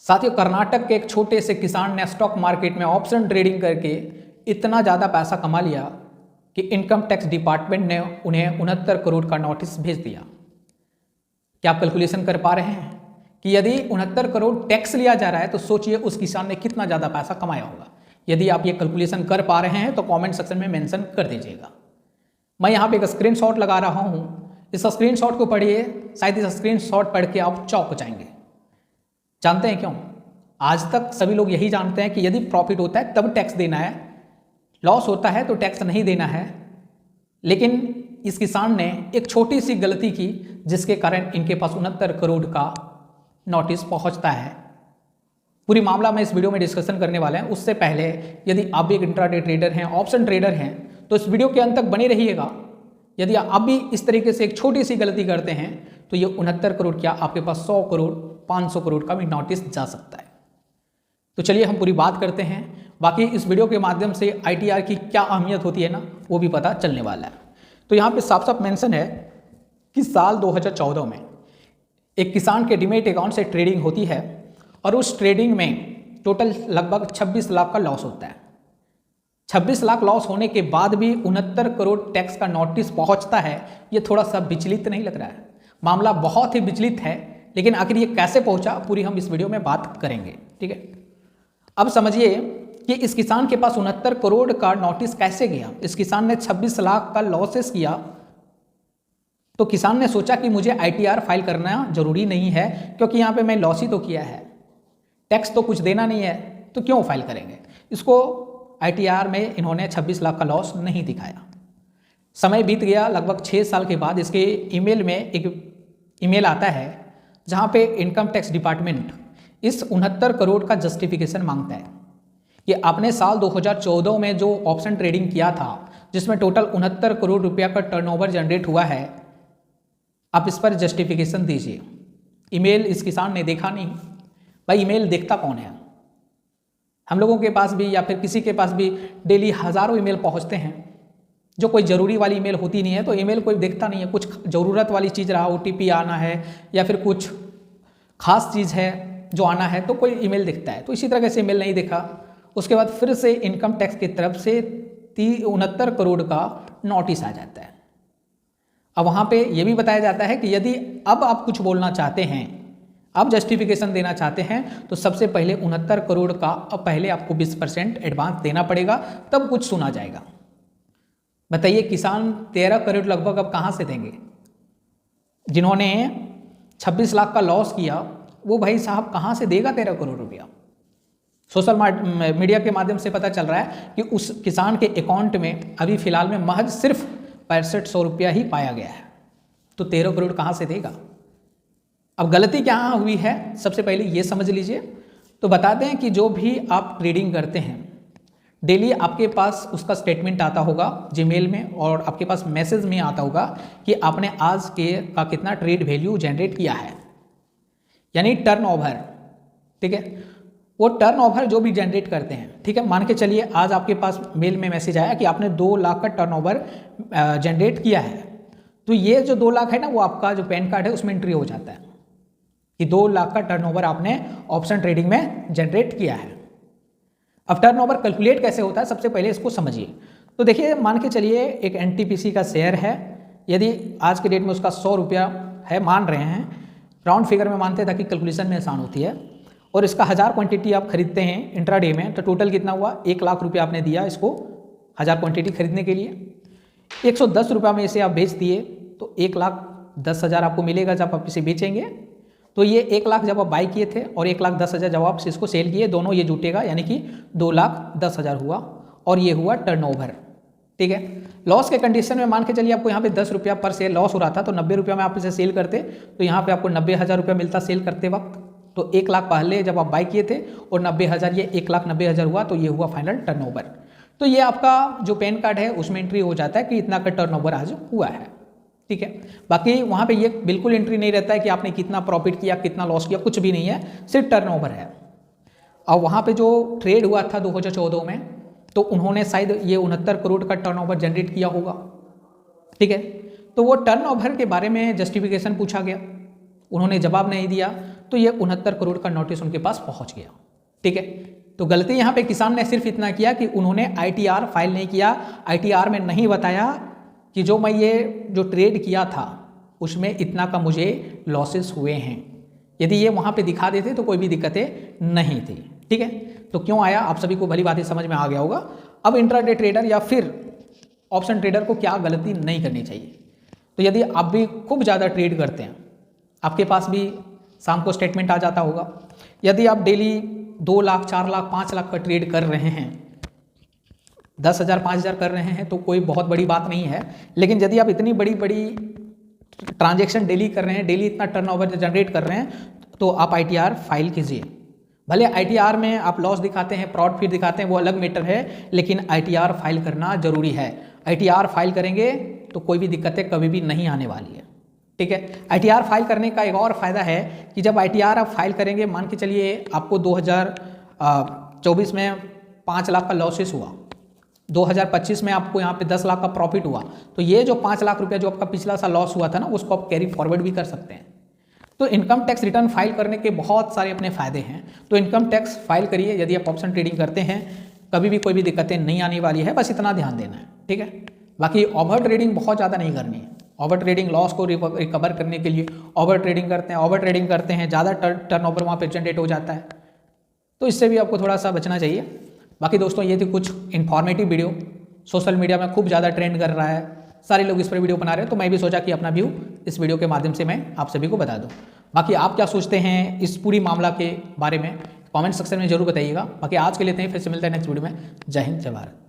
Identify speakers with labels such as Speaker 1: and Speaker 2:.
Speaker 1: साथियों, कर्नाटक के एक छोटे से किसान ने स्टॉक मार्केट में ऑप्शन ट्रेडिंग करके इतना ज़्यादा पैसा कमा लिया कि इनकम टैक्स डिपार्टमेंट ने उन्हें 69 करोड़ का नोटिस भेज दिया। क्या आप कैलकुलेशन कर पा रहे हैं कि यदि 69 करोड़ टैक्स लिया जा रहा है तो सोचिए उस किसान ने कितना ज़्यादा पैसा कमाया होगा। यदि आप ये कैलकुलेशन कर पा रहे हैं तो कमेंट सेक्शन में मेंशन कर दीजिएगा। मैं यहाँ पे एक स्क्रीनशॉट लगा रहा हूँ, इस स्क्रीनशॉट को पढ़िए, शायद इस स्क्रीनशॉट पढ़ के आप चौंक जाएंगे। जानते हैं क्यों? आज तक सभी लोग यही जानते हैं कि यदि प्रॉफिट होता है तब टैक्स देना है, लॉस होता है तो टैक्स नहीं देना है। लेकिन इस किसान ने एक छोटी सी गलती की जिसके कारण इनके पास 69 करोड़ का नोटिस पहुंचता है। पूरी मामला मैं इस वीडियो में डिस्कशन करने वाले हैं। उससे पहले यदि आप भी एक इंट्राडे ट्रेडर हैं, ऑप्शन ट्रेडर हैं, तो इस वीडियो के अंत तक बने रहिएगा। यदि आप भी इस तरीके से एक छोटी सी गलती करते हैं तो ये 69 करोड़ क्या आपके पास 100 करोड़ 500 करोड़ का भी नोटिस जा सकता है। तो चलिए हम पूरी बात करते हैं। बाकी इस वीडियो के माध्यम से ITR की क्या अहमियत होती है ना, वो भी पता चलने वाला है। तो यहाँ पे साफ साफ मेंशन है कि साल 2014 में एक किसान के डीमैट अकाउंट से ट्रेडिंग होती है और उस ट्रेडिंग में टोटल लगभग 26 लाख का लॉस होता है। 26 लाख लॉस होने के बाद भी 69 करोड़ टैक्स का नोटिस पहुंचता है। ये थोड़ा सा विचलित नहीं लग रहा है? मामला बहुत ही विचलित है, लेकिन आखिर ये कैसे पहुंचा पूरी हम इस वीडियो में बात करेंगे। ठीक है, अब समझिए कि इस किसान के पास 69 करोड़ का नोटिस कैसे गया। इस किसान ने 26 लाख का लॉसेस किया तो किसान ने सोचा कि मुझे ITR फाइल करना जरूरी नहीं है, क्योंकि यहाँ पे मैं लॉस ही तो किया है, टैक्स तो कुछ देना नहीं है, तो क्यों फाइल करेंगे। इसको ITR में इन्होंने 26 लाख का लॉस नहीं दिखाया। समय बीत गया, लगभग 6 साल के बाद इसके ईमेल में एक ईमेल आता है जहाँ पे इनकम टैक्स डिपार्टमेंट इस 69 करोड़ का जस्टिफिकेशन मांगता है कि आपने साल 2014 में जो ऑप्शन ट्रेडिंग किया था जिसमें टोटल 69 करोड़ रुपया का टर्नओवर जनरेट हुआ है, आप इस पर जस्टिफिकेशन दीजिए। ईमेल इस किसान ने देखा नहीं। भाई ईमेल देखता कौन है? हम लोगों के पास भी या फिर किसी के पास भी डेली हज़ारों ईमेल पहुंचते हैं जो कोई ज़रूरी वाली ईमेल होती नहीं है, तो ईमेल कोई देखता नहीं है। कुछ ज़रूरत वाली चीज़ रहा, OTP आना है या फिर कुछ खास चीज़ है जो आना है तो कोई ईमेल दिखता है। तो इसी तरह से ईमेल नहीं देखा। उसके बाद फिर से इनकम टैक्स की तरफ से 69 करोड़ का नोटिस आ जाता है। अब वहाँ पे ये भी बताया जाता है कि यदि अब आप कुछ बोलना चाहते हैं, आप जस्टिफिकेशन देना चाहते हैं, तो सबसे पहले 69 करोड़ का अब पहले आपको 20% एडवांस देना पड़ेगा, तब कुछ सुना जाएगा। बताइए किसान 13 करोड़ लगभग अब कहाँ से देंगे? जिन्होंने 26 लाख का लॉस किया वो भाई साहब कहाँ से देगा 13 करोड़ रुपया? सोशल मीडिया के माध्यम से पता चल रहा है कि उस किसान के अकाउंट में अभी फिलहाल में महज सिर्फ 6500 रुपया ही पाया गया है। तो 13 करोड़ कहाँ से देगा? अब गलती क्या हुई है सबसे पहले ये समझ लीजिए। तो बता दें कि जो भी आप ट्रेडिंग करते हैं डेली आपके पास उसका स्टेटमेंट आता होगा जीमेल में, और आपके पास मैसेज में आता होगा कि आपने आज के का कितना ट्रेड वैल्यू जनरेट किया है, यानी टर्नओवर। ठीक है, वो टर्नओवर जो भी जनरेट करते हैं, ठीक है, मान के चलिए आज आपके पास मेल में मैसेज आया कि आपने 2 लाख का टर्नओवर जनरेट किया है। तो ये जो 2 लाख है ना, वो आपका जो पैन कार्ड है उसमें एंट्री हो जाता है कि 2 लाख का टर्नओवर आपने ऑप्शन ट्रेडिंग में जनरेट किया है। अब टर्नओवर कैलकुलेट कैसे होता है सबसे पहले इसको समझिए। तो देखिए, मान के चलिए एक NTPC का शेयर है, यदि आज के डेट में उसका 100 रुपया है, मान रहे हैं, राउंड फिगर में मानते हैं ताकि कैलकुलेशन में आसान होती है, और इसका 1000 क्वांटिटी आप खरीदते हैं इंट्राडे में, तो टोटल कितना हुआ? 1 लाख रुपया आपने दिया इसको 1000 क्वांटिटी खरीदने के लिए। 110 रुपया में इसे आप बेच दिए तो 1,10,000 आपको मिलेगा जब आप इसे बेचेंगे। तो ये 1 लाख जब आप बाई किए थे और 1,10,000 जब आप इसको सेल किए, दोनों ये जुटेगा, यानी कि 2,10,000 हुआ, और ये हुआ टर्नओवर। ठीक है, लॉस के कंडीशन में मान के चलिए आपको यहाँ पे 10 रुपया पर शेयर लॉस हो रहा था, तो 90 रुपया में आप इसे सेल करते तो यहाँ पे आपको 90,000 रुपया मिलता सेल करते वक्त। तो 1 लाख पहले जब आप बाई किए थे और 90,000, ये 1,90,000 हुआ, तो ये हुआ फाइनल टर्नओवर। तो ये आपका जो पैन कार्ड है उसमें एंट्री हो जाता है कि इतना का टर्नओवर आज हुआ है। ठीक है, बाकी वहाँ पे ये बिल्कुल एंट्री नहीं रहता है कि आपने कितना प्रॉफिट किया, कितना लॉस किया, कुछ भी नहीं है, सिर्फ टर्नओवर है। और वहाँ पे जो ट्रेड हुआ था 2014 में, तो उन्होंने शायद ये 69 करोड़ का टर्नओवर जनरेट किया होगा। ठीक है, तो वो टर्नओवर के बारे में जस्टिफिकेशन पूछा गया, उन्होंने जवाब नहीं दिया। तो ये 69 करोड़ का नोटिस उनके पास पहुंच गया। ठीक है, तो गलती यहाँ पे किसान ने सिर्फ इतना किया कि उन्होंने ITR फाइल नहीं किया, ITR में नहीं बताया कि जो मैं ये जो ट्रेड किया था उसमें इतना का मुझे लॉसेस हुए हैं। यदि ये वहाँ पे दिखा देते तो कोई भी दिक्कतें नहीं थी। ठीक है, तो क्यों आया आप सभी को भली बात समझ में आ गया होगा। अब इंट्राडे ट्रेडर या फिर ऑप्शन ट्रेडर को क्या गलती नहीं करनी चाहिए। तो यदि आप भी खूब ज़्यादा ट्रेड करते हैं, आपके पास भी शाम को स्टेटमेंट आ जाता होगा। यदि आप डेली 2 लाख 4 लाख 5 लाख का ट्रेड कर रहे हैं, 10,000 5,000 कर रहे हैं तो कोई बहुत बड़ी बात नहीं है। लेकिन यदि आप इतनी बड़ी बड़ी ट्रांजैक्शन डेली कर रहे हैं, डेली इतना टर्नओवर जनरेट कर रहे हैं, तो आप ITR फाइल कीजिए। भले ITR में आप लॉस दिखाते हैं, प्रॉफिट फिर दिखाते हैं, वो अलग मैटर है, लेकिन ITR फाइल करना जरूरी है। ITR फाइल करेंगे तो कोई भी दिक्कतें कभी भी नहीं आने वाली है। ठीक है, ITR फाइल करने का एक और फायदा है कि जब ITR आप फाइल करेंगे, मान के चलिए आपको 2024 में 5 लाख का लॉसेस हुआ, 2025 में आपको यहाँ पे 10 लाख का प्रॉफिट हुआ, तो ये जो 5 लाख रुपया जो आपका पिछला साल लॉस हुआ था ना, उसको आप कैरी फॉरवर्ड भी कर सकते हैं। तो इनकम टैक्स रिटर्न फाइल करने के बहुत सारे अपने फायदे हैं। तो इनकम टैक्स फाइल करिए यदि आप ऑप्शन ट्रेडिंग करते हैं, कभी भी कोई भी दिक्कतें नहीं आने वाली है, बस इतना ध्यान देना है। ठीक है, बाकी ओवर ट्रेडिंग बहुत ज़्यादा नहीं करनी है। ओवर ट्रेडिंग लॉस को रिकवर करने के लिए ओवर ट्रेडिंग करते हैं, ज़्यादा टर्नओवर वहाँ पे जनरेट हो जाता है, तो इससे भी आपको थोड़ा सा बचना चाहिए। बाकी दोस्तों ये थी कुछ इन्फॉर्मेटिव वीडियो, सोशल मीडिया में खूब ज़्यादा ट्रेंड कर रहा है, सारे लोग इस पर वीडियो बना रहे हैं, तो मैं भी सोचा कि अपना व्यू इस वीडियो के माध्यम से मैं आप सभी को बता दूं। बाकी आप क्या सोचते हैं इस पूरी मामला के बारे में कमेंट सेक्शन में जरूर बताइएगा। बाकी आज के लिए इतना ही, फिर से मिलते हैं नेक्स्ट वीडियो में। जय हिंद, जय भारत।